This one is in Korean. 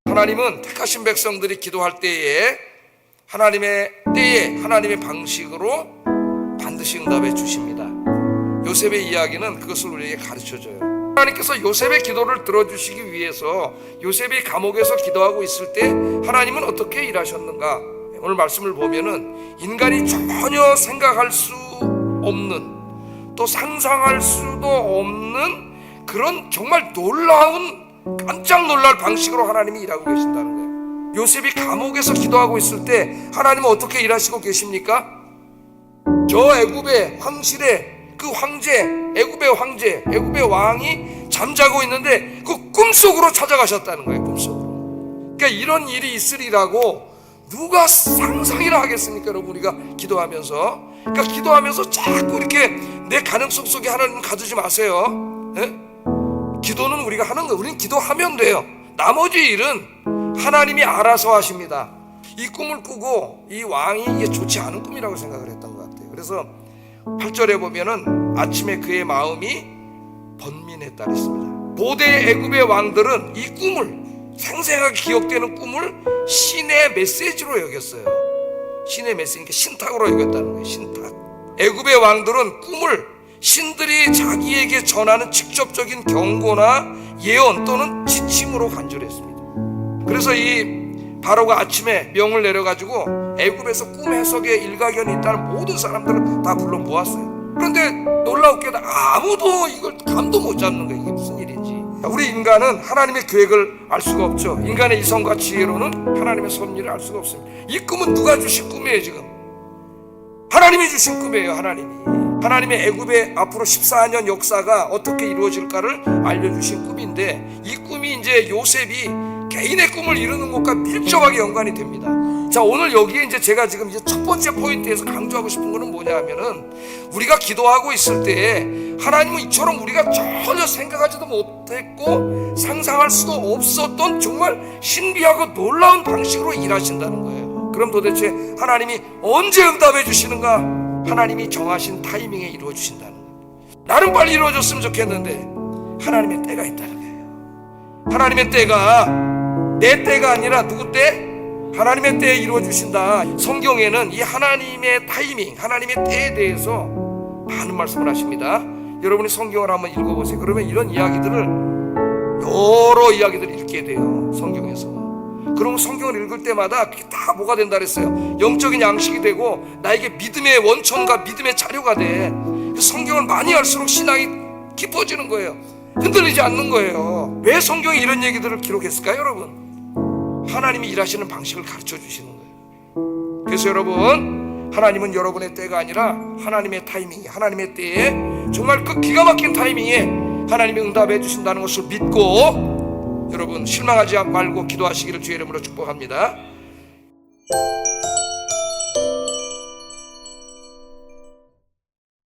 하나님은 택하신 백성들이 기도할 때에 하나님의 방식으로 반드시 응답해 주십니다. 요셉의 이야기는 그것을 우리에게 가르쳐줘요. 하나님께서 요셉의 기도를 들어주시기 위해서 요셉이 감옥에서 기도하고 있을 때 하나님은 어떻게 일하셨는가? 오늘 말씀을 보면은 인간이 전혀 생각할 수 없는, 또 상상할 수도 없는 그런 정말 놀라운, 깜짝 놀랄 방식으로 하나님이 일하고 계신다는 거예요. 요셉이 감옥에서 기도하고 있을 때 하나님은 어떻게 일하시고 계십니까? 저 애굽의 황실에 그 황제, 애굽의 왕이 잠자고 있는데 그 꿈속으로 찾아가셨다는 거예요. 꿈속으로. 그러니까 이런 일이 있으리라고 누가 상상이나 하겠습니까? 여러분, 우리가 기도하면서, 그러니까 기도하면서 자꾸 이렇게 내 가능성 속에 하나님 가두지 마세요. 네? 기도는 우리가 하는 거예요. 우리는 기도하면 돼요. 나머지 일은 하나님이 알아서 하십니다. 이 꿈을 꾸고 이 왕이 이게 좋지 않은 꿈이라고 생각을 했던 것 같아요. 그래서 8절에 보면은 아침에 그의 마음이 번민했다 그랬습니다. 고대 애굽의 왕들은 이 꿈을, 생생하게 기억되는 꿈을 신의 메시지로 여겼어요. 신의 메시지니까 신탁으로 여겼다는 거예요. 신탁. 애굽의 왕들은 꿈을 신들이 자기에게 전하는 직접적인 경고나 예언 또는 지침으로 간주했습니다. 그래서 이 바로가 아침에 명을 내려가지고 애굽에서 꿈 해석에 일가견이 있다는 모든 사람들을 다 불러 모았어요. 그런데 놀라웠게도 아무도 이걸 감도 못 잡는 거예요. 이게 무슨 일인지. 우리 인간은 하나님의 계획을 알 수가 없죠. 인간의 이성과 지혜로는 하나님의 섭리를 알 수가 없습니다. 이 꿈은 누가 주신 꿈이에요? 지금 하나님이 주신 꿈이에요. 하나님의 애굽의 앞으로 14년 역사가 어떻게 이루어질까를 알려주신 꿈인데, 이 꿈이 이제 요셉이 개인의 꿈을 이루는 것과 밀접하게 연관이 됩니다. 자, 오늘 여기에 이제 제가 지금 이제 첫 번째 포인트에서 강조하고 싶은 거는 뭐냐 하면은, 우리가 기도하고 있을 때 하나님은 이처럼 우리가 전혀 생각하지도 못했고 상상할 수도 없었던 정말 신비하고 놀라운 방식으로 일하신다는 거예요. 그럼 도대체 하나님이 언제 응답해 주시는가? 하나님이 정하신 타이밍에 이루어 주신다는 거예요. 나는 빨리 이루어졌으면 좋겠는데 하나님의 때가 있다는 거예요. 하나님의 때가 내 때가 아니라 누구 때? 하나님의 때에 이루어 주신다. 성경에는 이 하나님의 타이밍, 하나님의 때에 대해서 많은 말씀을 하십니다. 여러분이 성경을 한번 읽어보세요. 그러면 이런 이야기들을, 여러 이야기들을 읽게 돼요. 성경에서. 그럼 성경을 읽을 때마다 그게 다 뭐가 된다 그랬어요? 영적인 양식이 되고 나에게 믿음의 원천과 믿음의 자료가 돼. 성경을 많이 할수록 신앙이 깊어지는 거예요. 흔들리지 않는 거예요. 왜 성경이 이런 얘기들을 기록했을까요, 여러분? 하나님이 일하시는 방식을 가르쳐 주시는 거예요. 그래서 여러분, 하나님은 여러분의 때가 아니라 하나님의 타이밍, 하나님의 때에 정말 그 기가 막힌 타이밍에 하나님이 응답해 주신다는 것을 믿고 여러분 실망하지 말고 기도하시기를 주의 이름으로 축복합니다.